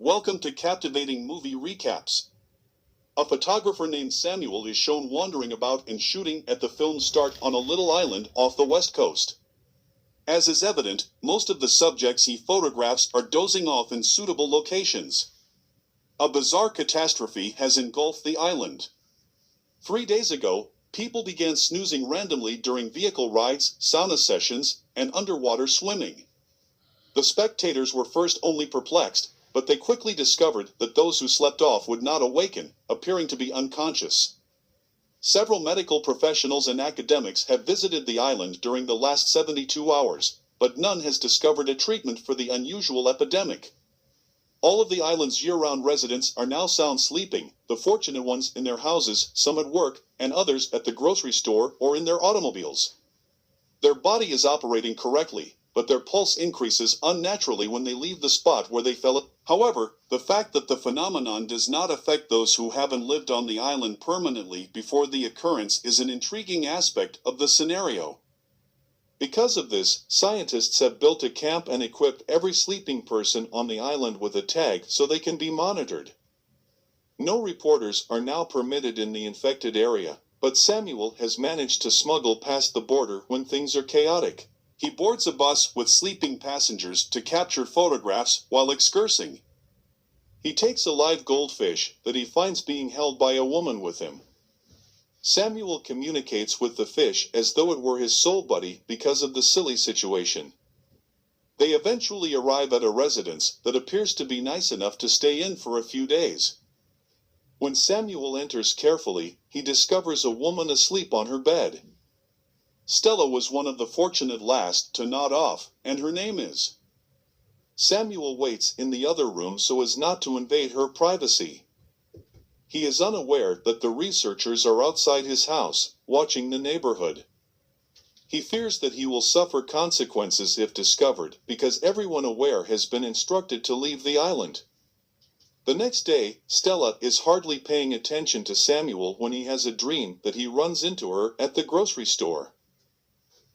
Welcome to Captivating Movie Recaps. A photographer named Samuel is shown wandering about and shooting at the film's start on a little island off the west coast. As is evident, most of the subjects he photographs are dozing off in suitable locations. A bizarre catastrophe has engulfed the island. 3 days ago, people began snoozing randomly during vehicle rides, sauna sessions, and underwater swimming. The spectators were first only perplexed, but they quickly discovered that those who slept off would not awaken, appearing to be unconscious. Several medical professionals and academics have visited the island during the last 72 hours, but none has discovered a treatment for the unusual epidemic. All of the island's year-round residents are now sound sleeping, the fortunate ones in their houses, some at work, and others at the grocery store or in their automobiles. Their body is operating correctly, but their pulse increases unnaturally when they leave the spot where they fell. However, the fact that the phenomenon does not affect those who haven't lived on the island permanently before the occurrence is an intriguing aspect of the scenario. Because of this, scientists have built a camp and equipped every sleeping person on the island with a tag so they can be monitored. No reporters are now permitted in the infected area, but Samuel has managed to smuggle past the border when things are chaotic. He boards a bus with sleeping passengers to capture photographs while excursing. He takes a live goldfish that he finds being held by a woman with him. Samuel communicates with the fish as though it were his soul buddy because of the silly situation. They eventually arrive at a residence that appears to be nice enough to stay in for a few days. When Samuel enters carefully, he discovers a woman asleep on her bed. Stella was one of the fortunate last to nod off, and her name is. Samuel waits in the other room so as not to invade her privacy. He is unaware that the researchers are outside his house, watching the neighborhood. He fears that he will suffer consequences if discovered, because everyone aware has been instructed to leave the island. The next day, Stella is hardly paying attention to Samuel when he has a dream that he runs into her at the grocery store.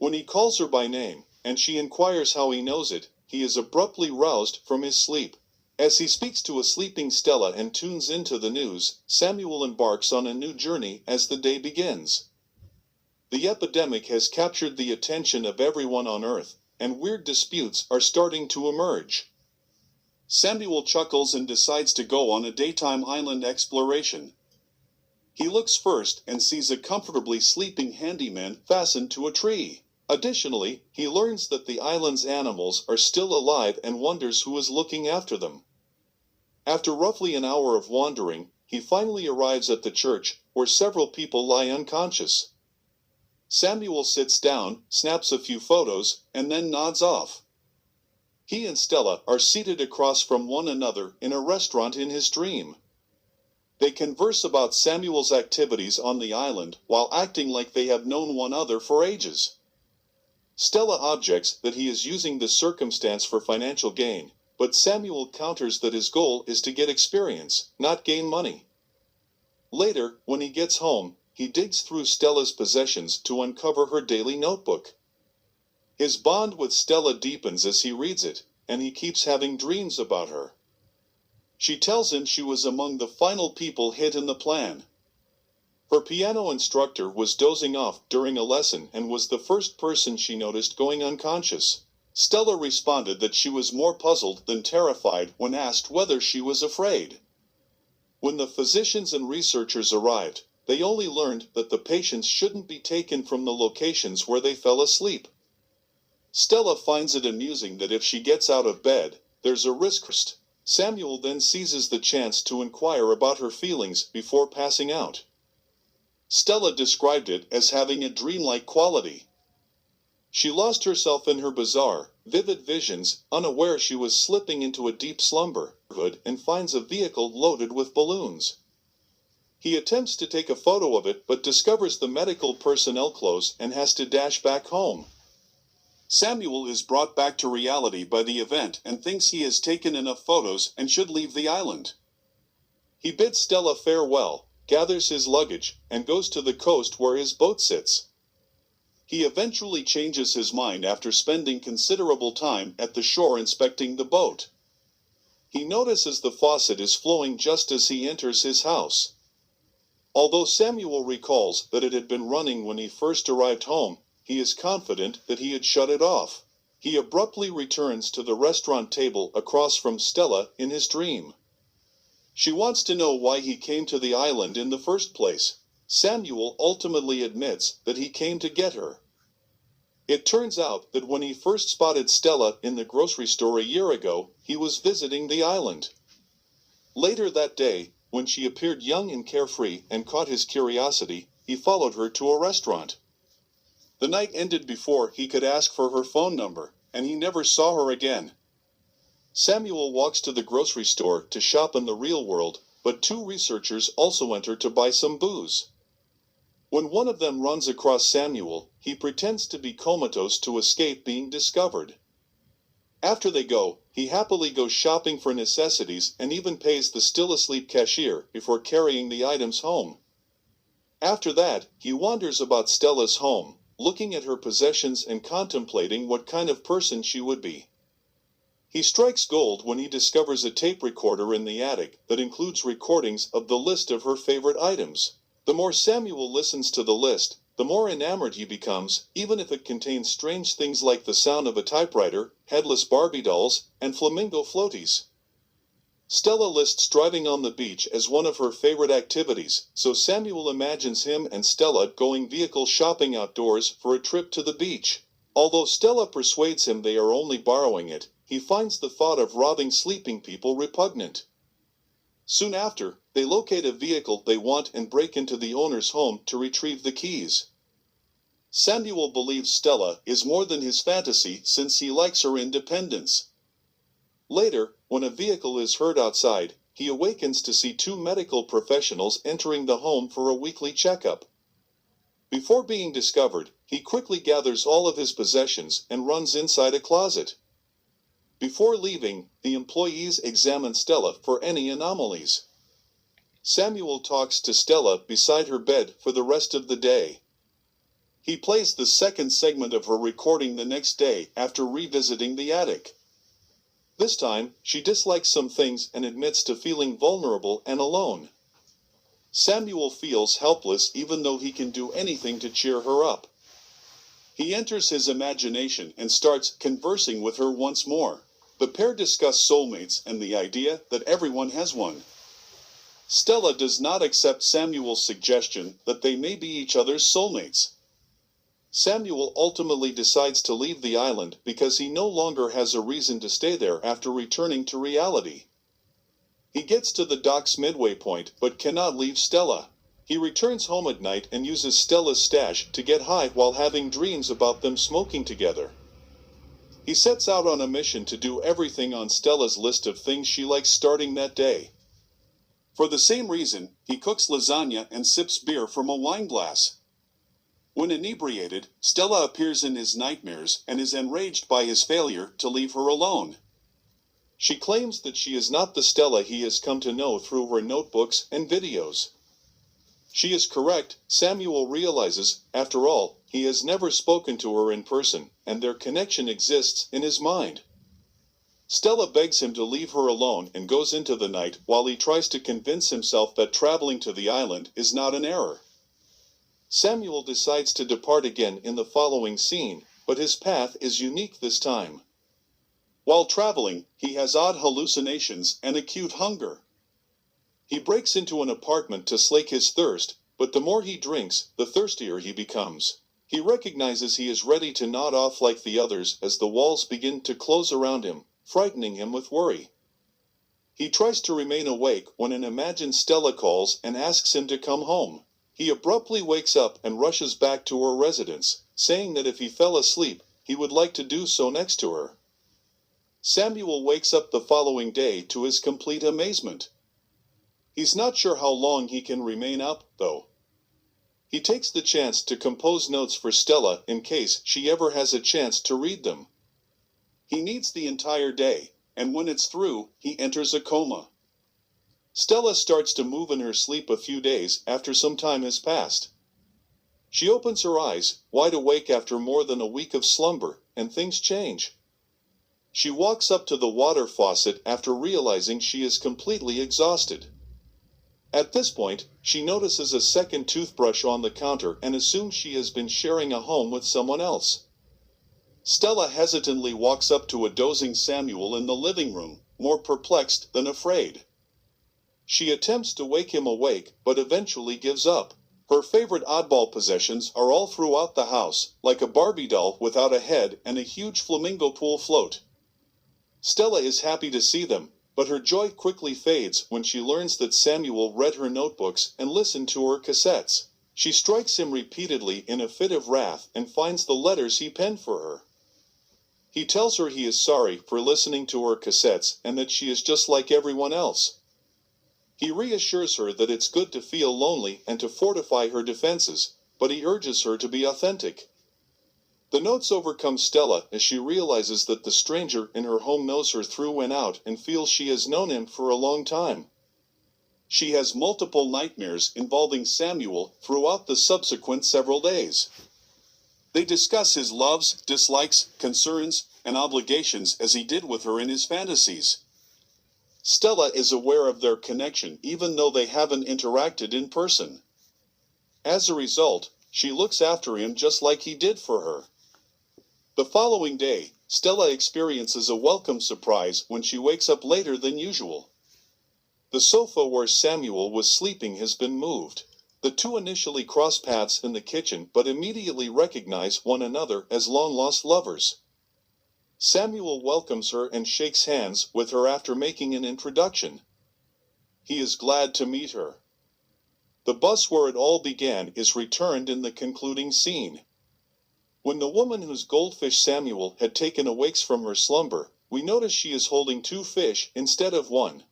When he calls her by name, and she inquires how he knows it, he is abruptly roused from his sleep. As he speaks to a sleeping Stella and tunes into the news, Samuel embarks on a new journey as the day begins. The epidemic has captured the attention of everyone on Earth, and weird disputes are starting to emerge. Samuel chuckles and decides to go on a daytime island exploration. He looks first and sees a comfortably sleeping handyman fastened to a tree. Additionally, he learns that the island's animals are still alive and wonders who is looking after them. After roughly an hour of wandering, he finally arrives at the church, where several people lie unconscious. Samuel sits down, snaps a few photos, and then nods off. He and Stella are seated across from one another in a restaurant in his dream. They converse about Samuel's activities on the island while acting like they have known one another for ages. Stella objects that he is using the circumstance for financial gain, but Samuel counters that his goal is to get experience, not gain money. Later, when he gets home, he digs through Stella's possessions to uncover her daily notebook. His bond with Stella deepens as he reads it, and he keeps having dreams about her. She tells him she was among the final people hit in the plan. Her piano instructor was dozing off during a lesson and was the first person she noticed going unconscious. Stella responded that she was more puzzled than terrified when asked whether she was afraid. When the physicians and researchers arrived, they only learned that the patients shouldn't be taken from the locations where they fell asleep. Stella finds it amusing that if she gets out of bed, there's a risk. Samuel then seizes the chance to inquire about her feelings before passing out. Stella described it as having a dreamlike quality. She lost herself in her bizarre, vivid visions, unaware she was slipping into a deep slumber, and finds a vehicle loaded with balloons. He attempts to take a photo of it but discovers the medical personnel close and has to dash back home. Samuel is brought back to reality by the event and thinks he has taken enough photos and should leave the island. He bids Stella farewell, gathers his luggage, and goes to the coast where his boat sits. He eventually changes his mind after spending considerable time at the shore inspecting the boat. He notices the faucet is flowing just as he enters his house. Although Samuel recalls that it had been running when he first arrived home, he is confident that he had shut it off. He abruptly returns to the restaurant table across from Stella in his dream. She wants to know why he came to the island in the first place. Samuel ultimately admits that he came to get her. It turns out that when he first spotted Stella in the grocery store a year ago, he was visiting the island. Later that day, when she appeared young and carefree and caught his curiosity, he followed her to a restaurant. The night ended before he could ask for her phone number, and he never saw her again. Samuel walks to the grocery store to shop in the real world, but two researchers also enter to buy some booze. When one of them runs across Samuel, he pretends to be comatose to escape being discovered. After they go, he happily goes shopping for necessities and even pays the still-asleep cashier before carrying the items home. After that, he wanders about Stella's home, looking at her possessions and contemplating what kind of person she would be. He strikes gold when he discovers a tape recorder in the attic that includes recordings of the list of her favorite items. The more Samuel listens to the list, the more enamored he becomes, even if it contains strange things like the sound of a typewriter, headless Barbie dolls, and flamingo floaties. Stella lists driving on the beach as one of her favorite activities, so Samuel imagines him and Stella going vehicle shopping outdoors for a trip to the beach. Although Stella persuades him they are only borrowing it, he finds the thought of robbing sleeping people repugnant. Soon after, they locate a vehicle they want and break into the owner's home to retrieve the keys. Samuel believes Stella is more than his fantasy since he likes her independence. Later, when a vehicle is heard outside, he awakens to see two medical professionals entering the home for a weekly checkup. Before being discovered, he quickly gathers all of his possessions and runs inside a closet. Before leaving, the employees examine Stella for any anomalies. Samuel talks to Stella beside her bed for the rest of the day. He plays the second segment of her recording the next day after revisiting the attic. This time, she dislikes some things and admits to feeling vulnerable and alone. Samuel feels helpless even though he can do anything to cheer her up. He enters his imagination and starts conversing with her once more. The pair discuss soulmates and the idea that everyone has one. Stella does not accept Samuel's suggestion that they may be each other's soulmates. Samuel ultimately decides to leave the island because he no longer has a reason to stay there after returning to reality. He gets to the dock's midway point but cannot leave Stella. He returns home at night and uses Stella's stash to get high while having dreams about them smoking together. He sets out on a mission to do everything on Stella's list of things she likes starting that day. For the same reason, he cooks lasagna and sips beer from a wine glass. When inebriated, Stella appears in his nightmares and is enraged by his failure to leave her alone. She claims that she is not the Stella he has come to know through her notebooks and videos. She is correct. Samuel realizes, after all, he has never spoken to her in person, and their connection exists in his mind. Stella begs him to leave her alone and goes into the night while he tries to convince himself that traveling to the island is not an error. Samuel decides to depart again in the following scene, but his path is unique this time. While traveling, he has odd hallucinations and acute hunger. He breaks into an apartment to slake his thirst, but the more he drinks, the thirstier he becomes. He recognizes he is ready to nod off like the others as the walls begin to close around him, frightening him with worry. He tries to remain awake when an imagined Stella calls and asks him to come home. He abruptly wakes up and rushes back to her residence, saying that if he fell asleep, he would like to do so next to her. Samuel wakes up the following day to his complete amazement. He's not sure how long he can remain up, though. He takes the chance to compose notes for Stella in case she ever has a chance to read them. He needs the entire day, and when it's through, he enters a coma. Stella starts to move in her sleep a few days after some time has passed. She opens her eyes, wide awake after more than a week of slumber, and things change. She walks up to the water faucet after realizing she is completely exhausted. At this point, she notices a second toothbrush on the counter and assumes she has been sharing a home with someone else. Stella hesitantly walks up to a dozing Samuel in the living room, more perplexed than afraid. She attempts to wake him awake, but eventually gives up. Her favorite oddball possessions are all throughout the house, like a Barbie doll without a head and a huge flamingo pool float. Stella is happy to see them, but her joy quickly fades when she learns that Samuel read her notebooks and listened to her cassettes. She strikes him repeatedly in a fit of wrath and finds the letters he penned for her. He tells her he is sorry for listening to her cassettes and that she is just like everyone else. He reassures her that it's good to feel lonely and to fortify her defenses, but he urges her to be authentic. The notes overcome Stella as she realizes that the stranger in her home knows her through and out and feels she has known him for a long time. She has multiple nightmares involving Samuel throughout the subsequent several days. They discuss his loves, dislikes, concerns, and obligations as he did with her in his fantasies. Stella is aware of their connection even though they haven't interacted in person. As a result, she looks after him just like he did for her. The following day, Stella experiences a welcome surprise when she wakes up later than usual. The sofa where Samuel was sleeping has been moved. The two initially cross paths in the kitchen but immediately recognize one another as long-lost lovers. Samuel welcomes her and shakes hands with her after making an introduction. He is glad to meet her. The bus where it all began is returned in the concluding scene. When the woman whose goldfish Samuel had taken awakes from her slumber, we notice she is holding two fish instead of one.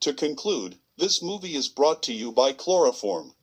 To conclude, this movie is brought to you by chloroform.